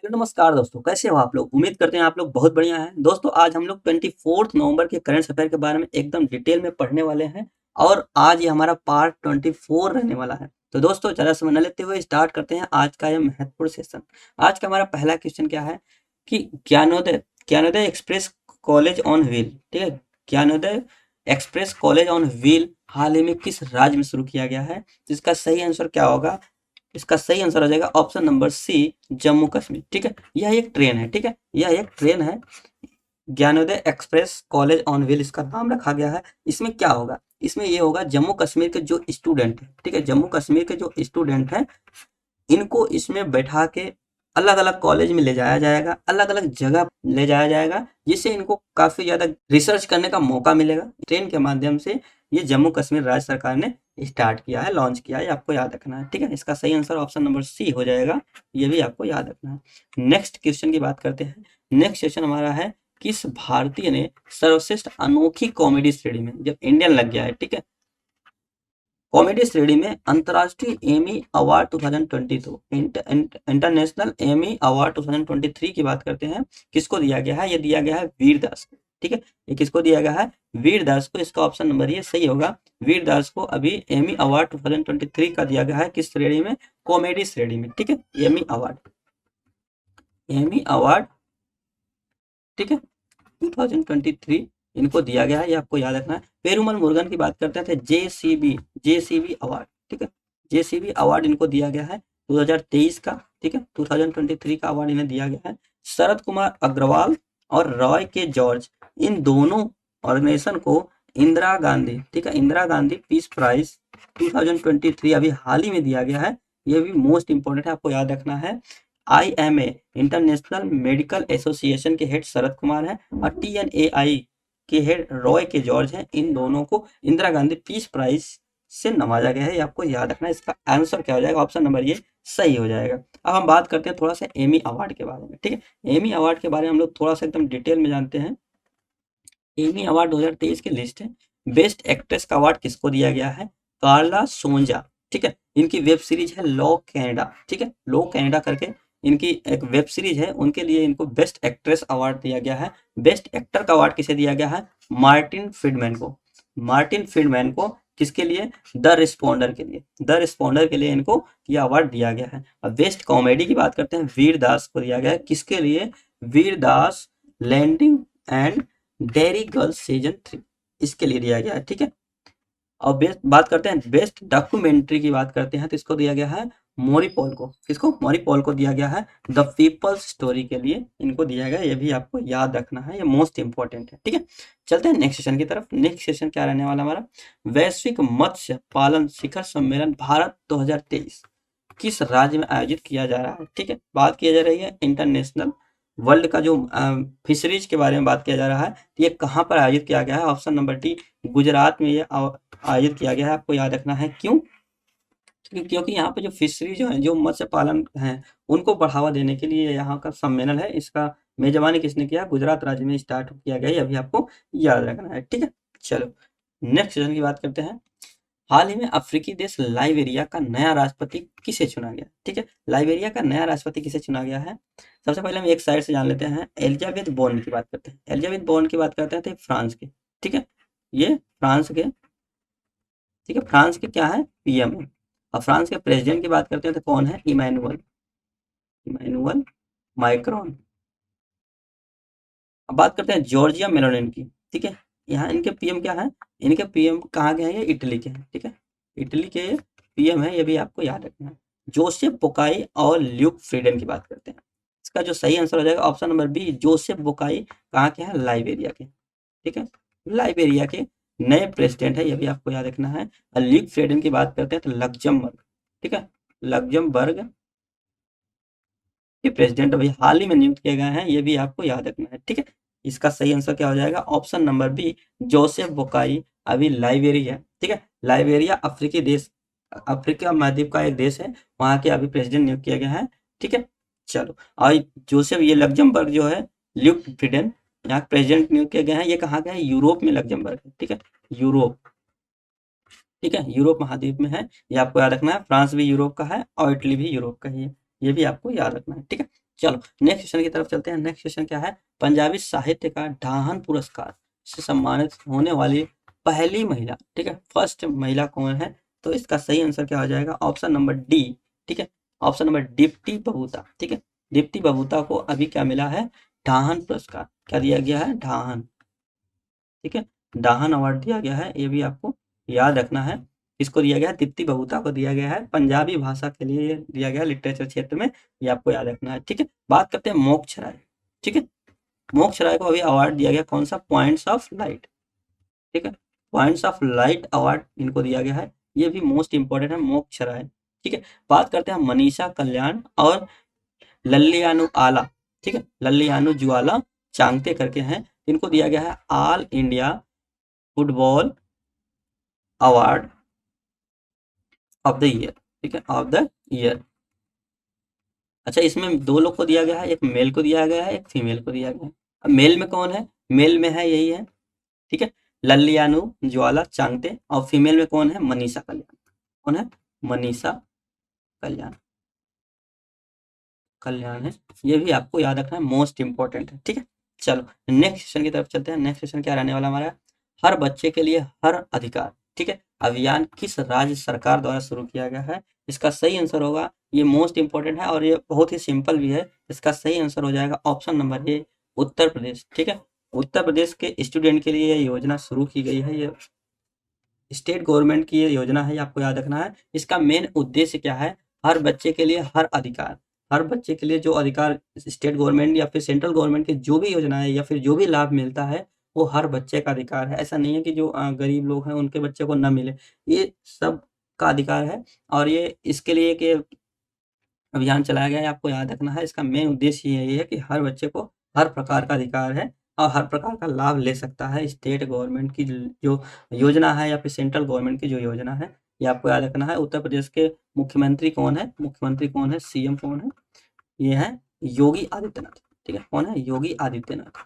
Hello नमस्कार दोस्तों, कैसे हो आप लोग? उम्मीद करते हैं आप लोग बहुत बढ़िया हैं। दोस्तों आज हम लोग 24 नवंबर के करंट अफेयर के बारे में एकदम डिटेल में पढ़ने वाले हैं और आज ये हमारा पार्ट 24 रहने वाला है। तो दोस्तों ज़्यादा समय न लेते हुए स्टार्ट करते हैं आज का ये महत्वपूर्ण सेशन। आज का हमारा पहला क्वेश्चन क्या है कि Gyanodaya Gyanodaya express college on wheel, ठीक है? Gyanodaya express college on wheel हाल ही में किस राज्य में शुरू किया गया है? तो इसका सही आंसर क्या होगा? इसका सही आंसर हो जाएगा option number C, Jammu Kashmir. ठीक है, यह एक ट्रेन है। ठीक है, यह एक ट्रेन है। Gyanodaya express college on wheel इसका नाम रखा गया है। इसमें क्या होगा? इसमें ये होगा जम्मू कश्मीर के जो स्टूडेंट है, ठीक है, जम्मू कश्मीर के जो स्टूडेंट हैं इनको इसमें बैठा के अलग अलग कॉलेज में ले जाया जाएगा, अलग अलग जगह ले जाया जाएगा, जिससे इनको काफी ज्यादा रिसर्च करने का मौका मिलेगा। ट्रेन के माध्यम से ये जम्मू कश्मीर राज्य सरकार ने स्टार्ट किया है, लॉन्च किया है, आपको याद रखना है। ठीक है, इसका सही आंसर ऑप्शन नंबर सी हो जाएगा, ये भी आपको याद रखना है। नेक्स्ट क्वेश्चन की बात करते हैं। नेक्स्ट क्वेश्चन हमारा है, किस भारतीय ने सर्वश्रेष्ठ अनोखी कॉमेडी श्रेणी में, जब इंडियन लग गया है, ठीक है, कॉमेडी श्रेणी में अंतर्राष्ट्रीय Emmy award 2022, international Emmy award 2023 की बात करते हैं, किसको दिया गया है? ये दिया गया है वीर दास को। ठीक है, ये किसको दिया गया है? वीर दास को। इसका ऑप्शन नंबर ये सही होगा। वीर दास को अभी एमी अवार्ड 2023 का दिया गया है। किस श्रेणी में? कॉमेडी श्रेणी में। ठीक है, एमी अवार्ड, एमी अवार्ड, ठीक है, 2023 इनको दिया गया है, ये आपको याद रखना है। पेरूमल मुरुगन की बात करते थे, जेसीबी अवार्ड, ठीक है, जेसीबी अवार्ड इनको दिया गया है 2023 का। ठीक है, 2023 का अवार्ड इन्हें दिया गया है। शरद कुमार अग्रवाल और रॉय के जॉर्ज, इन दोनों ऑर्गेनाइजेशन को इंदिरा गांधी, ठीक है, इंदिरा गांधी पीस प्राइज 2023 अभी हाल ही में दिया गया है। ये भी मोस्ट इंपॉर्टेंट है, आपको याद रखना है। IMA इंटरनेशनल मेडिकल एसोसिएशन के हेड शरद कुमार हैं और TNAI के हेड रॉय के जॉर्ज हैं। इन दोनों को इंदिरा गांधी पीस प्राइज से नवाजा गया है, ये आपको याद रखना है। इसका आंसर क्या हो जाएगा? ऑप्शन नंबर ये सही हो जाएगा। अब हम बात करते हैं थोड़ा सा एमी अवार्ड के बारे में। ठीक है, एमी अवार्ड के बारे में हम लोग थोड़ा सा एकदम डिटेल में जानते हैं। एमी अवार्ड 2023 की लिस्ट है। बेस्ट एक्ट्रेस का अवार्ड किसको दिया गया है? कार्ला सोंजा। ठीक है, इनकी वेब सीरीज है लॉ कैनेडा। ठीक है, लॉ कैनेडा करके इनकी एक वेब सीरीज है, उनके लिए इनको बेस्ट एक्ट्रेस अवार्ड दिया गया है। बेस्ट एक्टर का अवार्ड किसे दिया गया है? मार्टिन फ्रीडमैन को। मार्टिन फ्रीडमैन को किसके लिए? द रिस्पोंडर के लिए। द रिस्पोंडर के लिए इनको यह अवार्ड दिया गया है। अब बेस्ट कॉमेडी की बात करते हैं, वीर दास को दिया गया है। किसके लिए? Vir Das landing and Derry girls season 3, इसके लिए दिया गया है। ठीक है, और बेस्ट बात करते हैं, बेस्ट डॉक्यूमेंट्री की बात करते हैं तो इसको दिया गया है मोरी पॉल को। किसको? मोरी पॉल को दिया गया है द पीपल्स स्टोरी के लिए इनको दिया गया है, ये भी आपको याद रखना है, ये मोस्ट इंपॉर्टेंट है। ठीक है, चलते हैं नेक्स्ट सेशन की तरफ। नेक्स्ट सेशन क्या रहने वाला हमारा? वैश्विक मत्स्य पालन शिखर सम्मेलन भारत 2023 किस राज्य में आयोजित किया जा रहा है? ठीक है, बात की जा रही है इंटरनेशनल वर्ल्ड का जो फिशरीज के बारे में बात किया जा रहा है, ये कहाँ पर आयोजित किया गया है? ऑप्शन नंबर टी, गुजरात में ये आयोजित किया गया है। आपको याद रखना है, क्यों? क्योंकि यहाँ पे जो फिशरी जो है, जो मत्स्य पालन है, उनको बढ़ावा देने के लिए यहाँ का सम्मेलन है। इसका मेजबानी किसने किया? गुजरात राज्य में स्टार्ट किया गया है, ये अभी आपको याद रखना है। ठीक है, चलो नेक्स्ट सेशन की बात करते हैं। हाल ही में अफ्रीकी देश लाइबेरिया का नया राष्ट्रपति किसे चुना गया? ठीक है, लाइबेरिया का नया राष्ट्रपति किसे चुना गया है? सबसे पहले हम एक साइड से जान लेते हैं, एलिजाबेथ बोर्न की बात करते हैं। एलिजाबेथ बोर्न की बात करते हैं तो फ्रांस के, ठीक है, ये फ्रांस के, ठीक है, फ्रांस के क्या है? PM है। और फ्रांस के प्रेसिडेंट की बात करते हैं तो कौन है? Emmanuel, Emmanuel Macron. अब बात करते हैं जॉर्जिया मेलोनी की। ठीक है, यहाँ इनके PM क्या है? इनके PM कहाँ के हैं? ये इटली के हैं। ठीक है, इटली के PM है, ये भी आपको याद रखना है। जोसेफ बोकाई और ल्यूक फ्रीडन की बात करते हैं। इसका जो सही आंसर हो जाएगा ऑप्शन नंबर बी, जोसेफ बोकाई कहाँ के हैं? लाइबेरिया के। ठीक है, लाइबेरिया के नए प्रेसिडेंट है, ये भी आपको याद रखना है। और ल्यूक फ्रीडन की बात करते हैं तो लग्जमबर्ग, ठीक है, लग्जमबर्ग के प्रेसिडेंट अभी हाल ही में नियुक्त किए गए हैं, ये भी आपको याद रखना है। ठीक है, इसका सही आंसर क्या हो जाएगा? ऑप्शन नंबर बी, जोसेफ बोकाई अभी लाइबेरिया, ठीक है, लाइबेरिया अफ्रीकी देश, अफ्रीका महाद्वीप का एक देश है, वहाँ के अभी प्रेसिडेंट नियुक्त किया गया है। ठीक है, चलो, और जोसेफ ये लग्जमबर्ग जो है, ल्यूक फ्रीडन यहाँ प्रेसिडेंट नियुक्त किए गए हैं, ये कहाँ के हैं? यूरोप में लग्जमबर्ग है। ठीक है, यूरोप, ठीक है, यूरोप महाद्वीप में है, ये आपको याद रखना है। फ्रांस भी यूरोप का है और इटली भी यूरोप का ही है, ये भी आपको याद रखना है। ठीक है, चलो नेक्स्ट क्वेश्चन की तरफ चलते हैं। नेक्स्ट क्वेश्चन क्या है, पंजाबी साहित्य का ढाहन पुरस्कार से सम्मानित होने वाली पहली महिला, ठीक है, फर्स्ट महिला कौन है? तो इसका सही आंसर क्या हो जाएगा, ऑप्शन नंबर डी, ठीक है, ऑप्शन नंबर दीप्ति बबूता, ठीक है। दीप्ति बबूता को अभी क्या मिला है, ढाहन पुरस्कार, क्या दिया गया है, ढाहन, ठीक है, ढाहन अवार्ड दिया गया है, ये भी आपको याद रखना है। इसको दिया गया है, दीप्ति बबूता को दिया गया है पंजाबी भाषा के लिए दिया गया है, लिटरेचर क्षेत्र में, ये आपको याद रखना है, ठीक है। बात करते हैं मोक्ष राय, ठीक है, मोक्ष राय को अभी अवार्ड दिया गया, कौन सा, पॉइंट्स ऑफ लाइट, ठीक है, पॉइंट्स ऑफ लाइट अवार्ड इनको दिया गया है, ये भी मोस्ट इंपॉर्टेंट है, मोक्ष राय, ठीक है। बात करते हैं मनीषा कल्याण और लल्लियानु आला, ठीक है, लल्लियानु ज्वाला चांगते करके हैं, इनको दिया गया है all India football award of the year, ठीक है, ऑफ द ईयर। अच्छा, इसमें दो लोग को दिया गया है, एक मेल को दिया गया है, एक फीमेल को दिया गया है। अब मेल में कौन है, मेल में है यही है, ठीक है, लल्लियानु ज्वाला चांगते, और फीमेल में कौन है, मनीषा कल्याण, कौन है, मनीषा कल्याण, कल्याण है, ये भी आपको याद रखना है, मोस्ट इंपॉर्टेंट है, ठीक है। चलो नेक्स्ट क्वेश्चन की तरफ चलते हैं। नेक्स्ट क्वेश्चन क्या रहने वाला हमारा, हर बच्चे के लिए हर अधिकार, ठीक है, अभियान किस राज्य सरकार द्वारा शुरू किया गया है? इसका सही आंसर होगा, ये मोस्ट इंपॉर्टेंट है और ये बहुत ही सिंपल भी है, इसका सही आंसर हो जाएगा ऑप्शन नंबर ए, उत्तर प्रदेश, ठीक है। उत्तर प्रदेश के स्टूडेंट के लिए ये योजना शुरू की गई है, ये स्टेट गवर्नमेंट की ये योजना है, ये आपको याद रखना है। इसका मेन उद्देश्य क्या है, हर बच्चे के लिए हर अधिकार, हर बच्चे के लिए जो अधिकार स्टेट गवर्नमेंट या फिर सेंट्रल गवर्नमेंट की जो भी योजना है या फिर जो भी लाभ मिलता है, वो हर बच्चे का अधिकार है। ऐसा नहीं है कि जो गरीब लोग हैं उनके बच्चे को ना मिले, ये सब का अधिकार है। और ये इसके लिए कि अभियान चलाया गया है, आपको याद रखना है। इसका मेन उद्देश्य यही है कि हर बच्चे को हर प्रकार का अधिकार है और हर प्रकार का लाभ ले सकता है। स्टेट गवर्नमेंट की जो योजना है या फिर सेंट्रल गवर्नमेंट की जो योजना है, ये आपको याद रखना है। उत्तर प्रदेश के मुख्यमंत्री कौन है, मुख्यमंत्री कौन है, सीएम कौन है, ये है योगी आदित्यनाथ, ठीक है, कौन है, योगी आदित्यनाथ,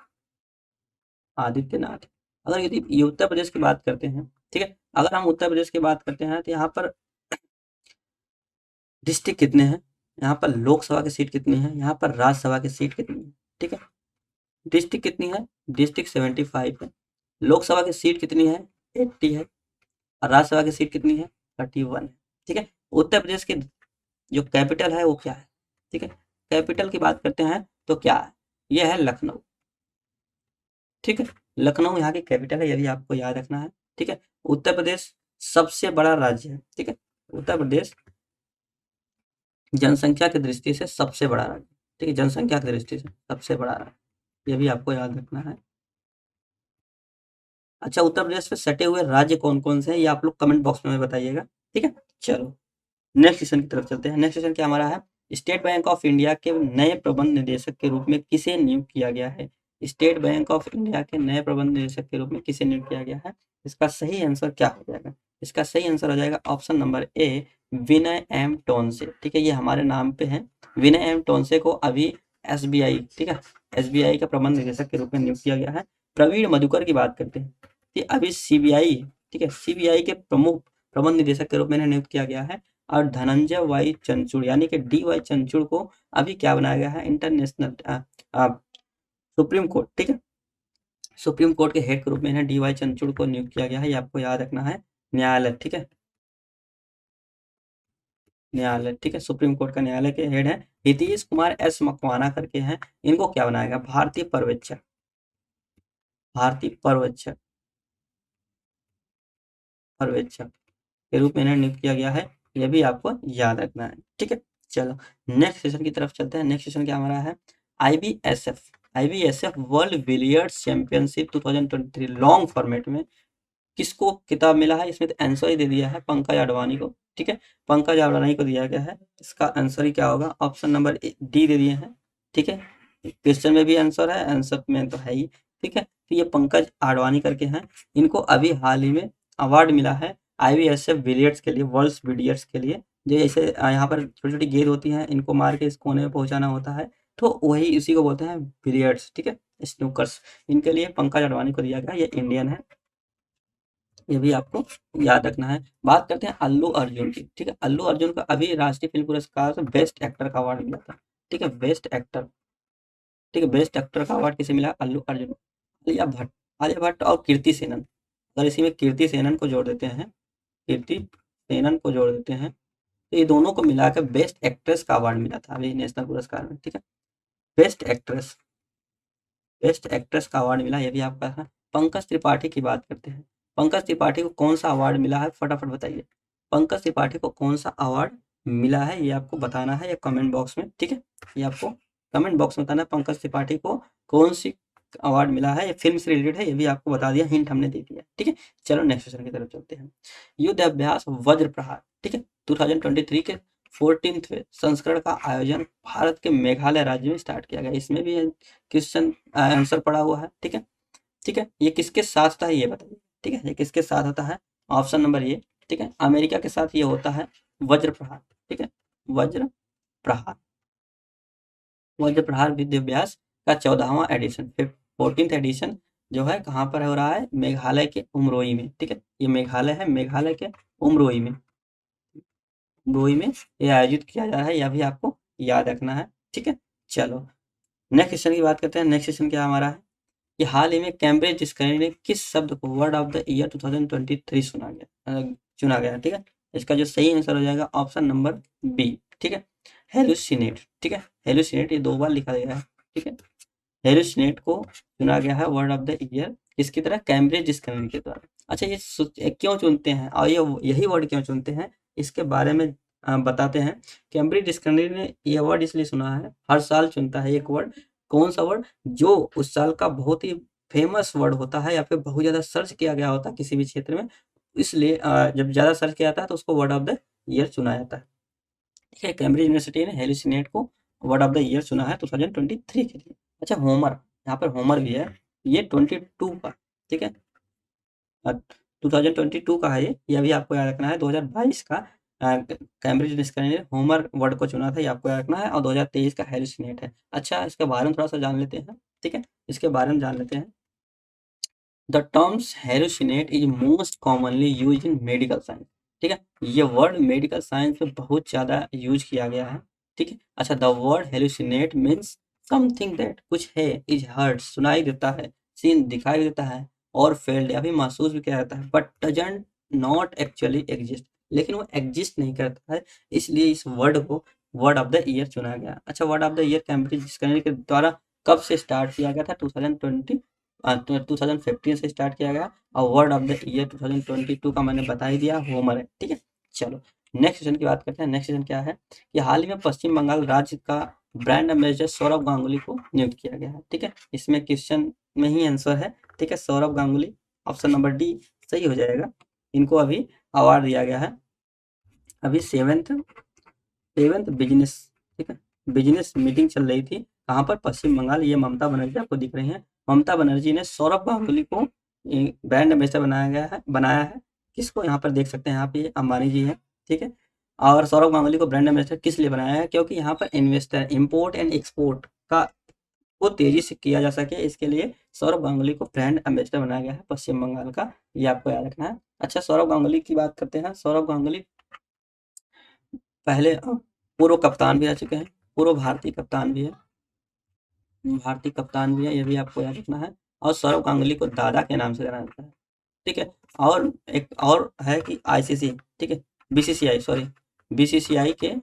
आदित्यनाथ। अगर यदि ये उत्तर प्रदेश की बात करते हैं, ठीक है, अगर हम उत्तर प्रदेश की बात करते हैं तो यहाँ पर डिस्ट्रिक्ट कितने हैं, यहाँ पर लोकसभा की सीट कितनी है, यहाँ पर राज्यसभा की सीट कितनी है, ठीक है। डिस्ट्रिक्ट कितनी है, डिस्ट्रिक्ट 75 है, लोकसभा की सीट कितनी है, 80 है, और राज्यसभा की सीट कितनी है, 31 है, ठीक है। उत्तर प्रदेश की जो कैपिटल है वो क्या है, ठीक है, कैपिटल की बात करते हैं तो क्या है, ये है लखनऊ, ठीक है, लखनऊ यहाँ की कैपिटल है, ये भी आपको याद रखना है, ठीक है। उत्तर प्रदेश सबसे बड़ा राज्य है, ठीक है, उत्तर प्रदेश जनसंख्या की दृष्टि से सबसे बड़ा राज्य, ठीक है, जनसंख्या की दृष्टि से सबसे बड़ा राज्य, ये भी आपको याद रखना है। अच्छा, उत्तर प्रदेश में सटे हुए राज्य कौन कौन से हैं, ये आप लोग कमेंट बॉक्स में बताइएगा, ठीक है। चलो नेक्स्ट क्वेश्चन की तरफ चलते हैं। नेक्स्ट क्वेश्चन क्या हमारा है, स्टेट बैंक ऑफ इंडिया के नए प्रबंध निदेशक के रूप में किसे नियुक्त किया गया है? स्टेट बैंक ऑफ इंडिया के नए प्रबंध निदेशक के रूप में किसे नियुक्त किया गया है? इसका सही आंसर क्या हो जाएगा? इसका सही आंसर हो जाएगा option number A, Vinay M Tonse, ठीक है, ये हमारे नाम पे है। विनय एम टोनसे को अभी एसबीआई, ठीक है, एसबीआई का प्रबंध निदेशक के रूप में नियुक्त किया गया है। प्रवीण मधुकर की बात करते हैं, ये अभी सीबीआई, ठीक है, सीबीआई के प्रमुख प्रबंध निदेशक के रूप में नियुक्त किया गया है। और धनंजय वाई चंचूड़ यानी कि डी वाई चंचूड़ को अभी क्या बनाया गया है, इंटरनेशनल सुप्रीम कोर्ट, ठीक है, सुप्रीम कोर्ट के हेड के रूप में डी वाई चंचूड़ को नियुक्त किया गया है, ये आपको याद रखना है। न्यायालय, ठीक है, न्यायालय, ठीक है, सुप्रीम कोर्ट का न्यायालय के हेड है। हितेश कुमार एस मकवाना करके हैं, इनको क्या बनाया गया, भारतीय पर्यवेक्षक, भारतीय पर्यवेक्षक, पर्यवेक्षक के रूप में नियुक्त किया गया है, यह भी आपको याद रखना है, ठीक है। चलो नेक्स्ट सेशन की तरफ चलते हैं। नेक्स्ट सेशन क्या हमारा है, IBSF, IBSF world billiards championship 2023 long format में किसको किताब मिला है? इसमें तो आंसर ही दे दिया है, पंकज अडवाणी को, ठीक है, पंकज अडवाणी को दिया गया है। इसका आंसर ही क्या होगा, ऑप्शन नंबर डी दे दिए हैं, ठीक है, क्वेश्चन में भी आंसर है, आंसर में तो है ही, ठीक है। तो ये पंकज आडवाणी करके हैं, इनको अभी हाल ही में अवार्ड मिला है आईबीएसएफ बिलियर्ड्स के लिए, वर्ल्ड बिलियर्ड्स के लिए, जो जैसे यहाँ पर छोटी छोटी गेंद होती हैं, इनको मार के इस कोने में पहुंचाना होता है, तो वही इसी को बोलते हैं बिलियर्ड्स, ठीक है, स्नूकर्स, इनके लिए पंकज अडवाणी को दिया गया, ये इंडियन है, ये भी आपको याद रखना है। बात करते हैं अल्लू अर्जुन की, ठीक है, अल्लू अर्जुन का अभी राष्ट्रीय फिल्म पुरस्कार से बेस्ट एक्टर का अवार्ड मिला था, ठीक है, बेस्ट एक्टर, ठीक है, बेस्ट एक्टर का अवार्ड किसे मिला? अल्लू अर्जुन। आलिया भट्ट, आलिया भट्ट और कीर्ति सेनन, अगर इसी में कीर्ति सेनन को जोड़ देते हैं, कीर्ति सेनन को जोड़ देते हैं, तो ये दोनों को मिलाकर बेस्ट एक्ट्रेस का अवार्ड मिला था अभी नेशनल पुरस्कार में, ठीक है, बेस्ट एक्ट्रेस, बेस्ट एक्ट्रेस का अवार्ड मिला, ये भी आपका है। पंकज त्रिपाठी की बात करते हैं, पंकज त्रिपाठी को कौन सा अवार्ड मिला है, फटाफट बताइए, पंकज त्रिपाठी को कौन सा अवार्ड मिला है, ये आपको बताना है, या कमेंट बॉक्स में, ठीक है, ये आपको कमेंट बॉक्स में बताना है पंकज त्रिपाठी को कौन सी अवार्ड मिला है, ये फिल्म से रिलेटेड है, ये भी आपको बता दिया, हिंट हमने दे दिया, ठीक है। चलो नेक्स्ट क्वेश्चन की तरफ चलते हैं। युद्ध अभ्यास वज्र प्रहार, ठीक है, 2023 के 14वें संस्करण का आयोजन भारत के मेघालय राज्य में स्टार्ट किया गया, इसमें भी क्वेश्चन आंसर पड़ा हुआ है, ठीक है, ठीक है, ये किसके साथ होता है ये बताइए, ठीक है, ये किसके साथ होता है, ऑप्शन नंबर ये, ठीक है, अमेरिका के साथ ये होता है वज्र प्रहार, ठीक है, वज्र प्रहार, वज्र प्रहार युद्ध अभ्यास का 14वां एडिशन, 14th एडिशन जो है कहाँ पर हो रहा है, मेघालय के उमरोई में, ठीक है, ये मेघालय है, मेघालय के उमरोई में, उमरोई में ये आयोजित किया जा रहा है, यह भी आपको याद रखना है, ठीक है। चलो नेक्स्ट क्वेश्चन की बात करते हैं, नेक्स्ट क्वेश्चन क्या हमारा है कि हाल ही में कैम्ब्रिज डिस्कवरी ने किस शब्द को वर्ड ऑफ द ईयर 2023 चुना गया, ठीक है, इसका जो सही आंसर हो जाएगा ऑप्शन नंबर बी, ठीक है, हेलुसिनेट, ठीक है, हेलुसिनेट, ये 2 बार लिखा गया है, ठीक है, हेलुसिनेट को चुना गया है वर्ड ऑफ द ईयर किसकी तरह, कैम्ब्रिज डिस्कवरी के द्वारा। अच्छा ये क्यों चुनते हैं और ये यही वर्ड क्यों चुनते हैं, इसके बारे में बताते हैं। कैम्ब्रिज डिस्कवरी ने ये वर्ड इसलिए सुना है, हर साल चुनता है एक वर्ड, कौन सा वर्ड, जो उस साल का बहुत ही फेमस वर्ड होता है या फिर बहुत ज़्यादा सर्च किया गया होता है किसी भी क्षेत्र में, इसलिए जब ज़्यादा सर्च किया जाता है तो उसको वर्ड ऑफ द ईयर चुना जाता है, ठीक है। कैम्ब्रिज यूनिवर्सिटी ने हेलुसिनेट को वर्ड ऑफ द ईयर चुना है 2023 के लिए। अच्छा होमर, यहाँ पर होमर भी है, ये 22 का, ठीक है, 2022 का है ये भी आपको याद रखना है, 2022 का कैम्ब्रिज यूनिवर्सिटी ने होमर वर्ड को चुना था, ये आपको याद रखना है, और 2023 का हेलुसिनेट है। अच्छा इसके बारे में थोड़ा सा जान लेते हैं, ठीक है, इसके बारे में जान लेते हैं। The terms hallucinate is most commonly use in medical science, ठीक है, ये वर्ड मेडिकल साइंस में बहुत ज़्यादा यूज किया गया है, ठीक है। अच्छा the word hallucinate means something that, कुछ है, इज हर्ड, सुनाई देता है, सीन दिखाई देता है, और फेल्ड या फिर महसूस भी किया जाता है, but doesn't not actually exist, लेकिन वो एग्जिस्ट नहीं करता है, इसलिए इस वर्ड को वर्ड ऑफ द ईयर चुना गया। अच्छा word of the year Cambridge discovery के द्वारा कब से स्टार्ट किया गया था, 2015 से स्टार्ट किया गया, और वर्ड ऑफ द ईयर 2022 का मैंने बता ही दिया, होमर है, ठीक है। चलो नेक्स्ट क्वेश्चन की बात करते हैं, नेक्स्ट क्वेश्चन क्या है कि हाल ही में पश्चिम बंगाल राज्य का ब्रांड एम्बेसडर सौरभ गांगुली को नियुक्त किया गया है, ठीक है, इसमें क्वेश्चन में ही आंसर है, ठीक है, Saurabh Ganguly, option number D सही हो जाएगा, इनको अभी अवार्ड दिया गया है, अभी सेवेंथ बिजनेस, ठीक है, बिजनेस मीटिंग चल रही थी, कहाँ पर, पश्चिम बंगाल, ये ममता बनर्जी आपको दिख रही हैं, ममता बनर्जी ने सौरभ गांगुली को ब्रांड एम्बेसडर बनाया है, किसको यहाँ पर देख सकते हैं, यहाँ पे अंबानी जी हैं, ठीक है, और सौरभ गांगुली को ब्रांड एम्बेसडर किस लिए बनाया है, क्योंकि यहाँ पर इन्वेस्टर इम्पोर्ट एंड एक्सपोर्ट का वो तेजी से किया जा सके, इसके लिए सौरभ गांगुली को ब्रांड एम्बेसडर बनाया गया है पश्चिम बंगाल का, ये आपको याद रखना है। अच्छा सौरभ गांगुली की बात करते हैं, सौरभ गांगुली पहले पूर्व कप्तान भी रह चुके हैं, पूर्व भारतीय कप्तान भी है, भारतीय कप्तान भी है, ये भी आपको याद रखना है, और सौरभ गांगुली को दादा के नाम से जाना जाता है, ठीक है, और एक और है कि आईसीसी, ठीक है, बीसीसीआई सॉरी, बीसीसीआई के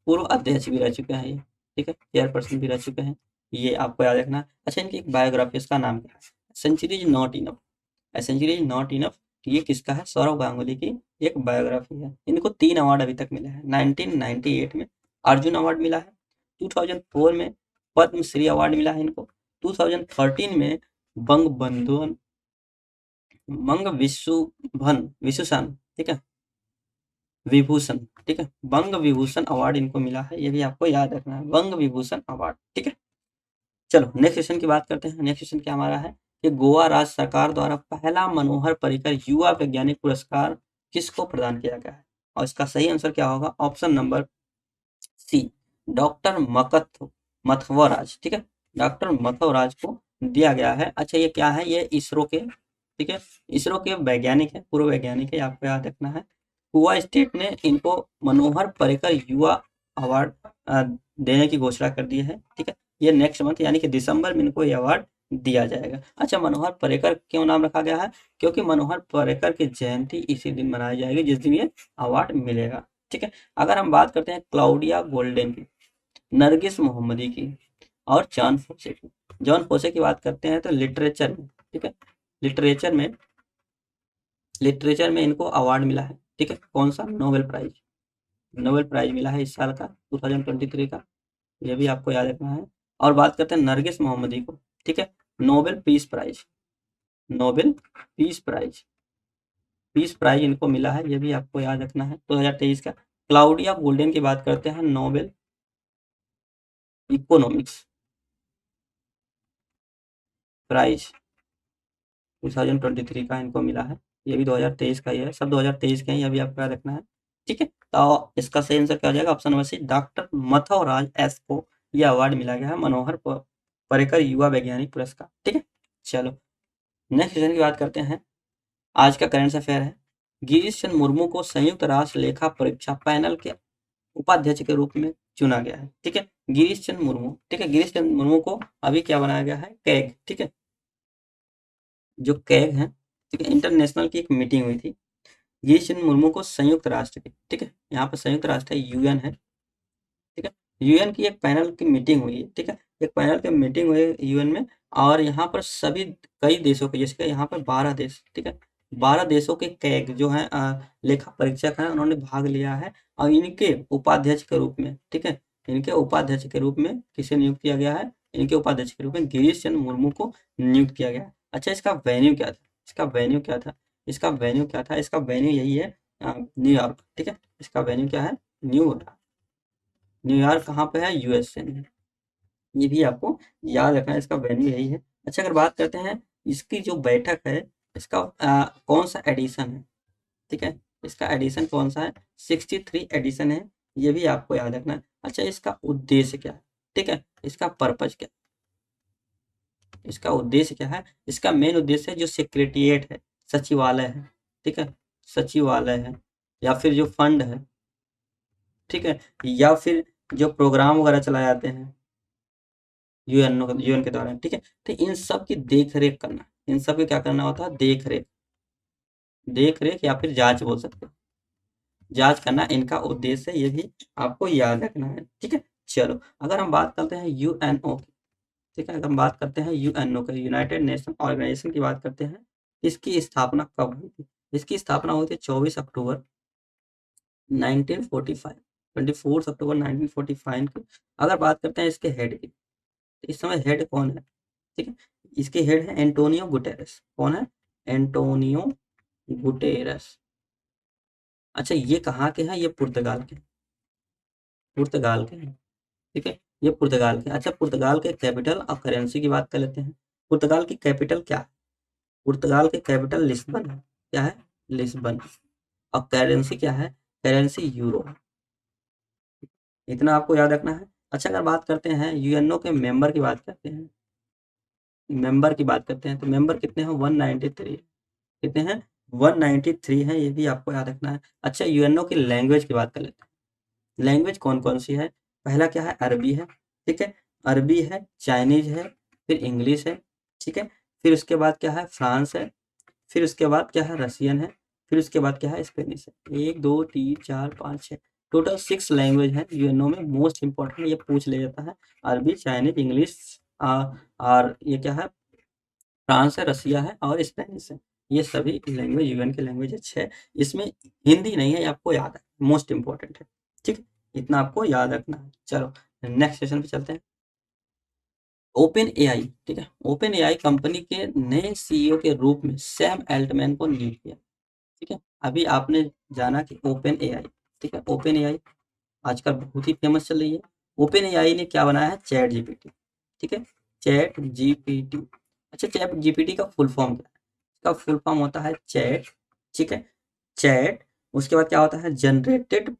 पूर्व अध्यक्ष भी रह चुके हैं ये, ठीक है, चेयरपर्सन भी रह चुके हैं, ये आपको याद रखना है। अच्छा इनकी एक बायोग्राफी, इसका नाम क्या है, century is not enough, century is not enough, ये किसका है, सौरभ गांगुली की एक बायोग्राफी है, इनको 3 अवार्ड अभी तक मिले हैं, 1998 में अर्जुन अवार्ड मिला है, 2004 में पद्म श्री अवार्ड मिला है इनको, 2013 में बंग बंधु मंग विश्वभूषण, ठीक है, विभूषण, ठीक है, बंग विभूषण अवार्ड इनको मिला है, ये भी आपको याद रखना है, बंग विभूषण अवार्ड, ठीक है। चलो नेक्स्ट क्वेश्चन की बात करते हैं, नेक्स्ट क्वेश्चन क्या हमारा है कि गोवा राज्य सरकार द्वारा पहला मनोहर पर्रिकर युवा वैज्ञानिक पुरस्कार किसको प्रदान किया गया है, और इसका सही आंसर क्या होगा, ऑप्शन नंबर सी, डॉक्टर मथवराज, ठीक है, डॉक्टर मथवराज को दिया गया है। अच्छा ये क्या है, ये इसरो के, ठीक है, इसरो के वैज्ञानिक है, पूर्व वैज्ञानिक है, आपको याद रखना है, गोवा स्टेट ने इनको मनोहर पर्रिकर युवा अवार्ड देने की घोषणा कर दी है। ठीक है, ये नेक्स्ट मंथ यानी कि दिसंबर में इनको ये अवार्ड दिया जाएगा। अच्छा, मनोहर पर्रिकर क्यों नाम रखा गया है? क्योंकि मनोहर पर्रिकर की जयंती इसी दिन मनाई जाएगी जिस दिन ये अवार्ड मिलेगा। ठीक है, अगर हम बात करते हैं क्लाउडिया गोल्डन की, नरगिस मोहम्मदी की और जॉन फोसे की। जॉन फोसे की बात करते हैं तो लिटरेचर में, ठीक है, लिटरेचर में लिटरेचर में इनको अवार्ड मिला है। ठीक है, कौन सा? Nobel prize. नोबेल प्राइज मिला है इस साल का 2023 का, ये भी आपको याद रखना है। और बात करते हैं नरगिस मोहम्मदी को, ठीक है, Nobel peace prize, Nobel peace prize, peace prize इनको मिला है, ये भी आपको याद रखना है 2023 का। क्लाउडिया गोल्डन की बात करते हैं, नोबेल इकोनॉमिक्स प्राइज 2023 का इनको मिला है, ये भी 2023 का ही है, सब 2023 के हैं, ये भी आपको याद रखना है। ठीक है, तो इसका सही आंसर क्या हो जाएगा? Option number C, doctor Mathuraj S को ये अवार्ड मिला गया है, मनोहर पर्रिकर युवा वैज्ञानिक पुरस्कार। ठीक है, चलो नेक्स्ट क्वेश्चन की बात करते हैं। आज का करंट अफेयर है, गिरीश चंद्र मुर्मू को संयुक्त राष्ट्र लेखा परीक्षा पैनल के उपाध्यक्ष के रूप में चुना गया है। ठीक है, गिरीश चंद्र मुर्मू, ठीक है, गिरीश चंद्र मुर्मू को अभी क्या बनाया गया है? कैग। ठीक है, जो कैग है, ठीक है, इंटरनेशनल की एक मीटिंग हुई थी, गिरीश चंद्र मुर्मू को संयुक्त राष्ट्र की, ठीक है, यहाँ पर संयुक्त राष्ट्र है, यूएन है, ठीक है, यूएन की एक पैनल की मीटिंग हुई है। ठीक है, एक पैनल की मीटिंग हुई यूएन में, और यहाँ पर सभी कई देशों के, जैसे यहाँ पर 12 देश, ठीक है, 12 देशों के कैग जो है लेखा परीक्षक हैं, उन्होंने भाग लिया है, और इनके उपाध्यक्ष के रूप में, ठीक है, इनके उपाध्यक्ष के रूप में किसे नियुक्त किया गया है? इनके उपाध्यक्ष के रूप में गिरीश चंद्र मुर्मू को नियुक्त किया गया है। अच्छा, इसका वेन्यू क्या था? इसका वेन्यू क्या था? इसका वेन्यू क्या था? इसका वेन्यू यही है, न्यूयॉर्क। ठीक है, इसका वेन्यू क्या है? न्यूयॉर्क। न्यूयॉर्क कहाँ पे है? यूएसए में। ये भी आपको याद रखना है, इसका वेन्यू यही है। अच्छा, अगर बात करते हैं इसकी जो बैठक है, इसका कौन सा एडिशन है? ठीक है, इसका एडिशन कौन सा है? 63 एडिशन है, ये भी आपको याद रखना है। अच्छा, इसका उद्देश्य क्या है? ठीक है, इसका पर्पज क्या है? इसका उद्देश्य क्या है? इसका मेन उद्देश्य है जो सेक्रेटेरिएट है, सचिवालय है, ठीक है, सचिवालय है, या फिर जो फंड है, ठीक है, या फिर जो प्रोग्राम वगैरह चलाए जाते हैं यूएन के द्वारा, ठीक है, तो इन सब की देख रेख करना, इन सब की क्या करना होता है? देख रेख, देख रेख या फिर जांच बोल सकते हैं, जांच करना इनका उद्देश्य है, ये भी आपको याद रखना है। ठीक है, चलो अगर हम बात करते हैं यूएनओ की, ठीक है, अगर हम बात करते हैं यूएनओ के, यूनाइटेड नेशन ऑर्गेनाइजेशन की बात करते हैं, इसकी स्थापना कब हुई थी? इसकी स्थापना हुई थी 24 अक्टूबर 1945, 24 अक्टूबर 1945 की। अगर बात करते हैं इसके हेड की, इस समय हेड कौन है? ठीक है, इसके हेड है एंटोनियो गुटेरेस। कौन है? Antonio Guterres. अच्छा, ये कहाँ के हैं? ये पुर्तगाल के, पुर्तगाल के हैं। ठीक है, ये पुर्तगाल के। अच्छा, पुर्तगाल के कैपिटल और करेंसी की बात कर लेते हैं। पुर्तगाल की कैपिटल क्या है? पुर्तगाल की कैपिटल लिस्बन है। क्या है? लिस्बन। और करेंसी क्या है? करेंसी यूरो है। इतना आपको याद रखना है। अच्छा, अगर बात करते हैं यूएनओ के मेंबर की बात करते हैं, मेंबर की बात करते हैं, तो मेंबर कितने हैं? 193। कितने हैं? 193 हैं, ये भी आपको याद रखना है। अच्छा, यूएनओ की लैंग्वेज की बात कर लेते हैं। लैंग्वेज कौन कौन सी है? पहला क्या है? अरबी है, ठीक है, अरबी है, चाइनीज है, फिर इंग्लिश है, ठीक है, फिर उसके बाद क्या है? फ्रांस है, फिर उसके बाद क्या है? रशियन है, फिर उसके बाद क्या है? स्पेनिश है। 1 2 3 4 5 6, टोटल 6 लैंग्वेज है यूएनओ में। मोस्ट इंपॉर्टेंट ये पूछ ले जाता है, अरबी, चाइनीज, इंग्लिश, और ये क्या है? फ्रांस है, रसिया है और स्पेनिश है। ये सभी लैंग्वेज यूएन के लैंग्वेज अच्छे है। इसमें हिंदी नहीं है, ये आपको याद है, मोस्ट इंपॉर्टेंट है। ठीक है, इतना आपको याद रखना है। चलो नेक्स्ट सेशन पे चलते हैं। ओपन एआई, ठीक है, ओपन एआई कंपनी के नए सीईओ के रूप में सैम एल्टमैन को नियुक्त किया। ठीक है, अभी आपने जाना कि ओपन एआई, ठीक है, ओपन एआई आजकल बहुत ही फेमस चल रही है। ओपन एआई ने क्या बनाया है? Chat GPT. ठीक है, चैट जीपीटी। अच्छा, चैट जीपीटी का फुल फॉर्म क्या है? इसका फुल फॉर्म होता है चैट, ठीक है, चैट, उसके बाद क्या होता है? जनरेटेड,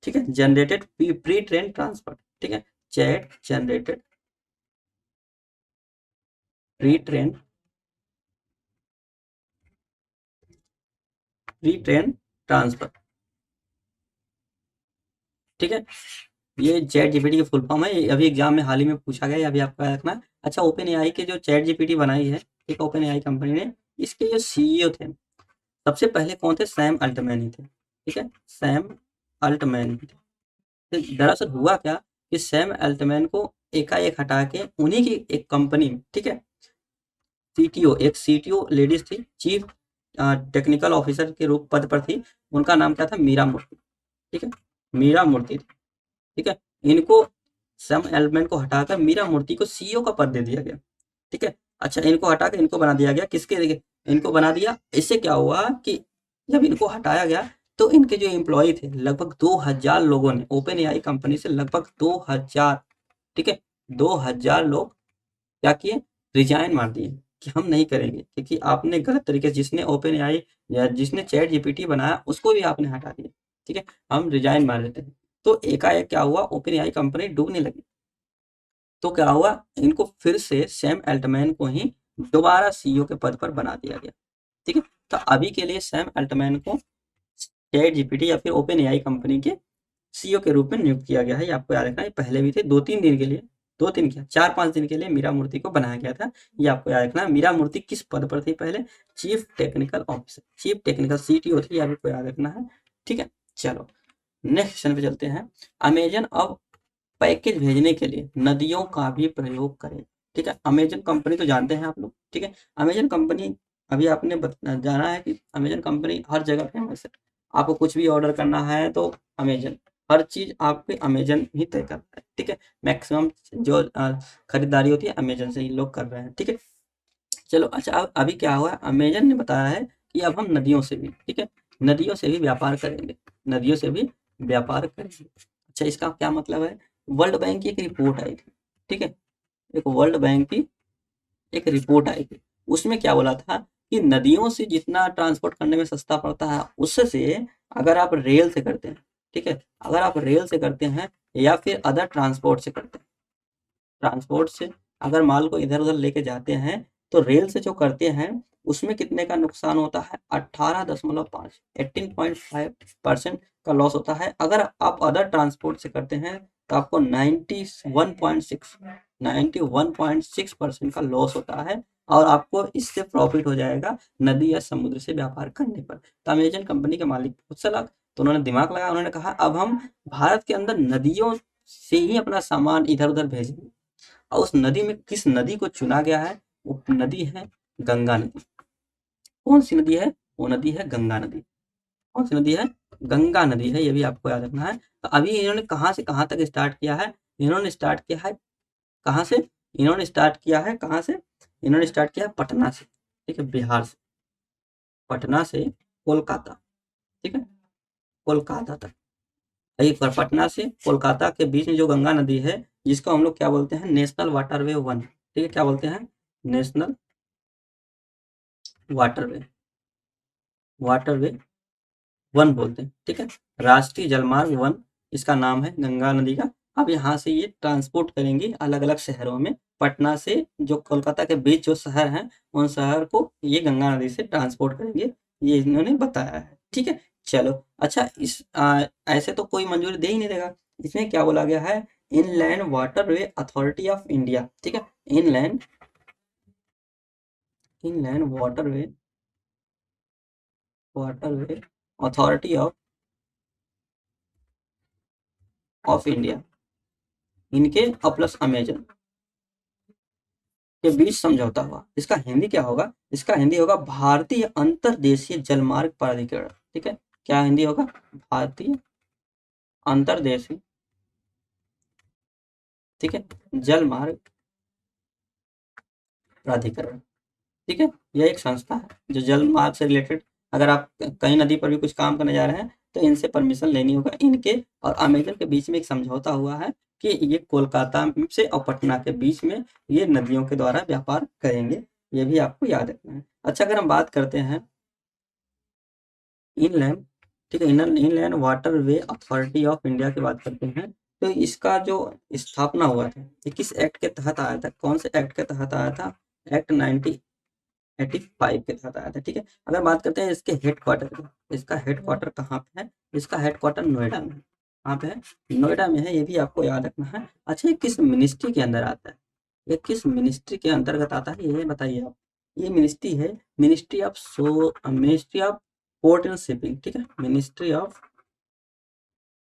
ठीक है, जनरेटेड प्री ट्रेन ट्रांसफर, ठीक है, chat generated pre train, pre train transfer, ठीक है, ये चैट जीपीटी की फुल फॉर्म है, ये अभी एग्जाम में हाल ही में पूछा गया है, अभी आपको याद रखना। अच्छा, ओपन एआई के जो चैट जीपीटी बनाई है, ठीक, ओपन एआई कंपनी ने, इसके जो सीईओ थे सबसे पहले कौन थे? सैम अल्टमैन ही थे, ठीक है, सैम अल्टमैन। तो दरअसल हुआ क्या कि सैम अल्टमैन को एकाएक हटा के उन्हीं की एक कंपनी में, ठीक है, सीटीओ, एक सीटीओ लेडीज थी, चीफ टेक्निकल ऑफिसर के रूप पद पर थी। उनका नाम क्या था? मीरा मूर्ति, ठीक है, मीरा मूर्ति, ठीक है। इनको, सैम एल्टमैन को हटाकर मीरा मूर्ति को सीईओ का पद दे दिया गया, ठीक है। अच्छा, इनको हटा के इनको बना दिया गया, किसके? इनको बना दिया, इससे क्या हुआ कि जब इनको हटाया गया तो इनके जो एम्प्लॉय थे लगभग 2000 लोगों ने, ओपन एआई कंपनी से लगभग 2000, ठीक है, 2000 लोग क्या किए? रिजाइन मार दिए कि हम नहीं करेंगे, क्योंकि आपने गलत तरीके से, जिसने ओपन एआई या जिसने चैट जीपीटी बनाया उसको भी आपने हटा दिया, ठीक है, हम रिजाइन मार देते हैं। तो एकाएक क्या हुआ? ओपन एआई कंपनी डूबने लगी। तो क्या हुआ? इनको फिर से सैम अल्टमैन को ही दोबारा सीईओ के पद पर बना दिया गया, ठीक है। तो अभी के लिए सैम अल्टमैन को चैट जीपीटी या फिर ओपन एआई कंपनी के सीईओ के रूप में नियुक्त किया गया है। ये आपको याद रखना है, पहले भी थे 2-3 दिन के लिए, 2-3 क्या 4-5 दिन के लिए मीरा मूर्ति को बनाया गया था। ये आपको याद रखना है। मीरा मूर्ति किस पद पर थी पहले? Chief technical officer, chief technical CTO थी, ये आपको याद रखना है, ठीक है। चलो नेक्स्ट क्वेश्चन पे चलते हैं। अमेजन अब पैकेज भेजने के लिए नदियों का भी प्रयोग करें, ठीक है। अमेजन कंपनी तो जानते हैं आप लोग, ठीक है। अमेजन कंपनी, अभी आपने जाना है कि अमेजन कंपनी हर जगह फेमस है। आपको कुछ भी ऑर्डर करना है तो अमेजन, हर चीज आपके अमेजन ही तय करता है, ठीक है। मैक्सिमम जो खरीदारी होती है अमेजन से ही लोग कर रहे हैं, ठीक है। चलो अच्छा, अब अभी क्या हुआ है? अमेजन ने बताया है कि अब हम नदियों से भी, ठीक है, नदियों से भी व्यापार करेंगे, नदियों से भी व्यापार करेंगे। अच्छा, इसका क्या मतलब है? वर्ल्ड बैंक की एक रिपोर्ट आई थी, ठीक है, एक वर्ल्ड बैंक की एक रिपोर्ट आई थी। उसमें क्या बोला था कि नदियों से जितना ट्रांसपोर्ट करने में सस्ता पड़ता है, उससे अगर आप रेल से करते हैं, ठीक है, अगर आप रेल से करते हैं या फिर अदर ट्रांसपोर्ट से करते हैं, ट्रांसपोर्ट से अगर माल को इधर उधर लेके जाते हैं, तो रेल से जो करते हैं उसमें कितने का नुकसान होता है? 18.5, 18.5% का लॉस होता है। अगर आप अदर ट्रांसपोर्ट से करते हैं तो आपको 91.6% का लॉस होता है, और आपको इससे प्रॉफिट हो जाएगा नदी या समुद्र से व्यापार करने पर। तो अमेजन कंपनी के मालिक बहुत चलाक, तो उन्होंने दिमाग लगाया, उन्होंने कहा अब हम भारत के अंदर नदियों से ही अपना सामान इधर उधर भेजेंगे। और उस नदी में किस नदी को चुना गया है? वो नदी है गंगा नदी। कौन सी नदी है? वो नदी है गंगा नदी। कौन सी नदी है? गंगा नदी है, ये भी आपको याद रखना है। तो अभी इन्होंने कहाँ से कहाँ तक स्टार्ट किया है? इन्होंने स्टार्ट किया है कहाँ से? इन्होंने स्टार्ट किया है कहाँ से? इन्होंने स्टार्ट किया है पटना से, ठीक है, बिहार से, पटना से कोलकाता, ठीक है, कोलकाता तक। एक बार पटना से कोलकाता के बीच में जो गंगा नदी है, जिसको हम लोग क्या बोलते हैं? नेशनल वाटरवे वन, ठीक है, क्या बोलते हैं? नेशनल वाटरवे, वाटरवे वन बोलते हैं, ठीक है, राष्ट्रीय जलमार्ग वन इसका नाम है गंगा नदी का। अब यहाँ से ये ट्रांसपोर्ट करेंगी अलग अलग शहरों में, पटना से जो कोलकाता के बीच जो शहर हैं उन शहर को ये गंगा नदी से ट्रांसपोर्ट करेंगे, ये इन्होंने बताया है, ठीक है। चलो अच्छा, ऐसे तो कोई मंजूरी दे ही नहीं देगा। इसमें क्या बोला गया है? Inland waterway authority of India, ठीक है, inland, inland waterway, waterway authority of India, इनके और प्लस अमेजन के बीच समझौता हुआ। इसका हिंदी क्या होगा? इसका हिंदी होगा भारतीय अंतर्देशीय जलमार्ग प्राधिकरण, ठीक है, क्या हिंदी होगा? भारतीय अंतर्देशीय, ठीक है, जलमार्ग प्राधिकरण, ठीक है। यह एक संस्था है जो जल मार्ग से रिलेटेड, अगर आप कहीं नदी पर भी कुछ काम करने जा रहे हैं तो इनसे परमिशन लेनी होगा। इनके और अमेजन के बीच में एक समझौता हुआ है कि ये कोलकाता से और पटना के बीच में ये नदियों के द्वारा व्यापार करेंगे, ये भी आपको याद रखना है। अच्छा, अगर हम बात करते हैं इनलैंड, ठीक है, inland water way authority of India की बात करते हैं, तो इसका जो स्थापना हुआ था ये किस एक्ट के तहत आया था? कौन से एक्ट के तहत आया था? एक्ट 1985 के तहत आया था, ठीक है। अगर बात करते हैं इसके हेडक्वार्टर की, इसका हेडक्वार्टर कहाँ पे है? इसका हेडक्वार्टर नोएडा में, कहाँ पे है, नोएडा में है, ये भी आपको याद रखना है। अच्छा ये किस मिनिस्ट्री के अंदर आता है, ये किस मिनिस्ट्री के अंतर्गत आता है ये बताइए आप। ये मिनिस्ट्री है ministry of port and shipping, ठीक है, ministry of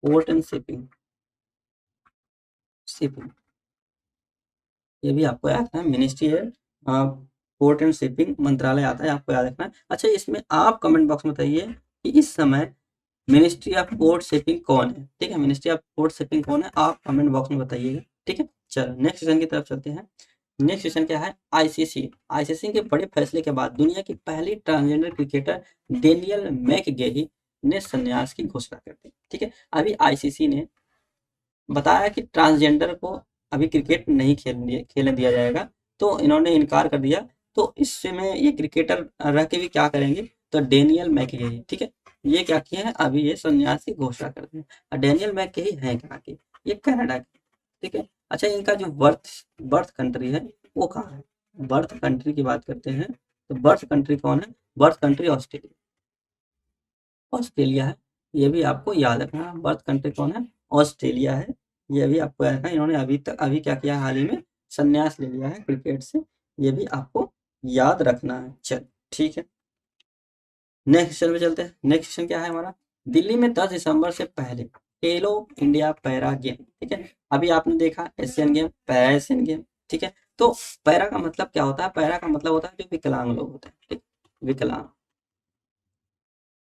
port and shipping ये भी आपको याद रखना है, मिनिस्ट्री है पोर्ट एंड शिपिंग मंत्रालय आता है, आपको याद रखना है। अच्छा इसमें आप कमेंट बॉक्स में बताइए कि इस समय मिनिस्ट्री ऑफ पोर्ट शिपिंग कौन है, ठीक है, मिनिस्ट्री ऑफ पोर्ट शिपिंग कौन है, आप कमेंट बॉक्स में बताइएगा, ठीक है। चलो नेक्स्ट सेशन की तरफ चलते हैं। नेक्स्ट सेशन क्या है, आईसीसी के बड़े फैसले के बाद दुनिया की पहली ट्रांसजेंडर क्रिकेटर डेनियल मैकगेही ने संन्यास की घोषणा कर दी, ठीक है। अभी आईसीसी ने बताया कि ट्रांसजेंडर को अभी क्रिकेट नहीं खेलने दिया जाएगा, तो इन्होंने इनकार कर दिया। तो इससे में ये क्रिकेटर रह के भी क्या करेंगे, तो डेनियल मैकगेही, ठीक है, ये क्या किए हैं, अभी ये संन्यास की घोषणा कर दी है। डेनियल मैकगेही है कहाँ के, ये कनाडा के, ठीक है। अच्छा इनका जो बर्थ कंट्री है वो कहाँ है, बर्थ कंट्री की बात करते हैं तो बर्थ कंट्री कौन है, बर्थ कंट्री ऑस्ट्रेलिया है, ये भी आपको याद रखना है। बर्थ कंट्री कौन है, ऑस्ट्रेलिया है, ये भी आपको याद रखना है। इन्होंने अभी क्या किया, हाल ही में संन्यास ले लिया है क्रिकेट से, ये भी आपको याद रखना है। चल ठीक है, नेक्स्ट सेशन पे चलते हैं। नेक्स्ट सेशन क्या है हमारा, दिल्ली में 10 दिसंबर से पहले खेलो इंडिया पैरा गेम, ठीक है। अभी आपने देखा Asian game, para Asian game, ठीक है। तो पैरा का मतलब क्या होता है, पैरा का मतलब होता है जो विकलांग लोग होते हैं, ठीक, विकलांग,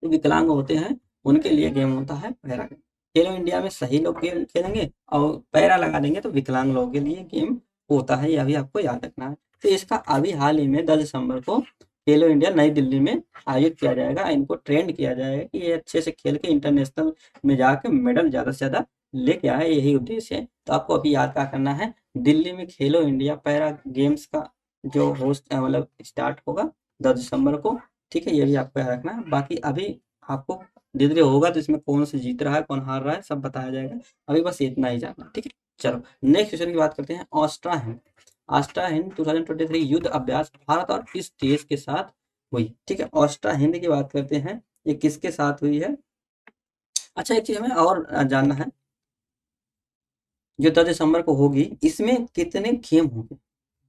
जो विकलांग होते हैं उनके लिए गेम होता है पैरा गेम। खेलो इंडिया में सही लोग गेम खेलेंगे और पैरा लगा देंगे तो विकलांग लोगों के लिए गेम होता है, यह भी आपको याद रखना है। तो इसका अभी हाल ही में 10 दिसंबर को खेलो इंडिया नई दिल्ली में आयोजित किया जाएगा, इनको ट्रेंड किया जाएगा कि ये अच्छे से खेल के इंटरनेशनल में जाकर मेडल ज़्यादा से ज़्यादा लेके आए, यही उद्देश्य है। तो आपको अभी याद क्या करना है, दिल्ली में खेलो इंडिया पैरा गेम्स का जो होस्ट मतलब स्टार्ट होगा 10 दिसंबर को, ठीक है, ये भी आपको याद रखना है। बाकी अभी आपको धीरे धीरे होगा तो इसमें कौन से जीत रहा है कौन हार रहा है सब बताया जाएगा, अभी बस इतना ही जानना, ठीक है। चलो नेक्स्ट क्वेश्चन की बात करते हैं, ऑस्ट्रा हिंद 2023 युद्ध अभ्यास भारत और किस देश के साथ हुई, ठीक है। ऑस्ट्रा हिंद की बात करते हैं, ये किसके साथ हुई है। अच्छा एक चीज हमें और जानना है, जो 10 दिसंबर को होगी इसमें कितने गेम होंगे,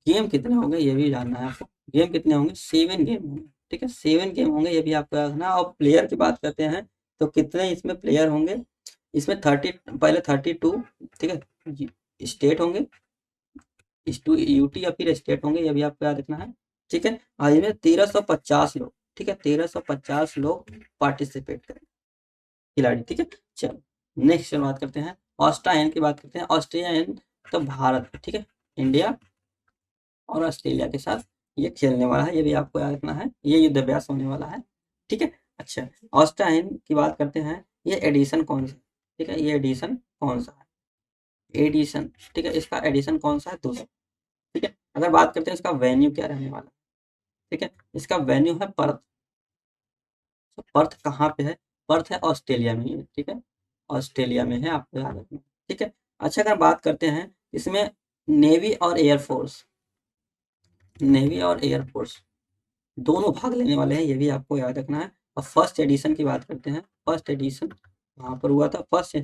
गेम कितने होंगे ये भी जानना है आपको। गेम कितने होंगे, 7 गेम होंगे, ठीक है, 7 गेम होंगे, ये भी आपको याद रखना। और प्लेयर की बात करते हैं तो कितने इसमें प्लेयर होंगे, इसमें 30 पहले 32, ठीक है, स्टेट होंगे, यूटी या फिर स्टेट होंगे, ये भी आपको याद रखना है, ठीक है। और इसमें 1350 लोग, ठीक है, 1350 लोग पार्टिसिपेट करें खिलाड़ी, ठीक है। चलो नेक्स्ट बात करते हैं, ऑस्ट्रेलियन की बात करते हैं। ऑस्ट्रेलियन तो भारत, ठीक है, इंडिया और ऑस्ट्रेलिया के साथ ये खेलने वाला है, ये भी आपको याद रखना है, ये युद्ध अभ्यास होने वाला है, ठीक है। अच्छा ऑस्ट्रेलियन की बात करते हैं, ये एडिशन कौन सा, ठीक है, ये एडिशन कौन सा है, एडिशन, ठीक है, इसका एडिशन कौन सा है, दूसरा, ठीक है। अगर बात करते हैं इसका वेन्यू क्या रहने वाला, ठीक है, इसका वेन्यू है पर्थ। तो पर्थ कहाँ पे है, पर्थ है ऑस्ट्रेलिया में ही है, ठीक है, ऑस्ट्रेलिया में है, आपको याद रखना, ठीक है। अच्छा अगर बात करते हैं इसमें नेवी और एयरफोर्स, नेवी और एयरफोर्स दोनों भाग लेने वाले हैं, ये भी आपको याद रखना है। और फर्स्ट एडिशन की बात करते हैं, फर्स्ट एडिशन वहाँ पर हुआ था, फर्स्ट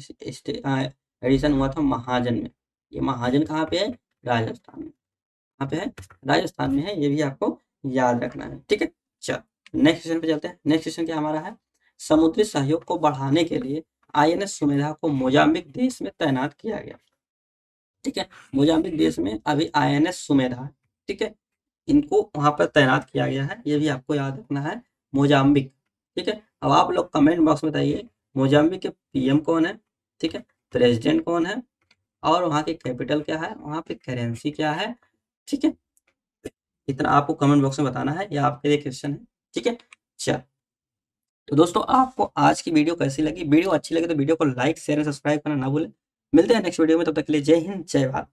एडिशन हुआ था महाजन में, ये महाजन कहाँ पे है, राजस्थान में, कहाँ पे है, राजस्थान में है, ये भी आपको याद रखना है, ठीक है। चलो नेक्स्ट सेशन पे चलते हैं। नेक्स्ट सेशन क्या हमारा है, समुद्री सहयोग को बढ़ाने के लिए आईएनएस सुमेधा को मोजाम्बिक देश में तैनात किया गया, ठीक है, मोजाम्बिक देश में अभी आईएनएस सुमेधा है, ठीक है, इनको वहां पर तैनात किया गया है, ये भी आपको याद रखना है, मोजाम्बिक, ठीक है। अब आप लोग कमेंट बॉक्स में बताइए मोजाम्बिक के पीएम कौन है, ठीक है, प्रेसिडेंट कौन है और वहाँ की कैपिटल क्या है, वहाँ पे करेंसी क्या है, ठीक है, इतना आपको कमेंट बॉक्स में बताना है, यह आपके लिए क्वेश्चन है, ठीक है। चल तो दोस्तों आपको आज की वीडियो कैसी लगी, वीडियो अच्छी लगी तो वीडियो को लाइक शेयर सब्सक्राइब करना ना भूलें। मिलते हैं नेक्स्ट वीडियो में, तब तक के लिए जय हिंद जय भारत।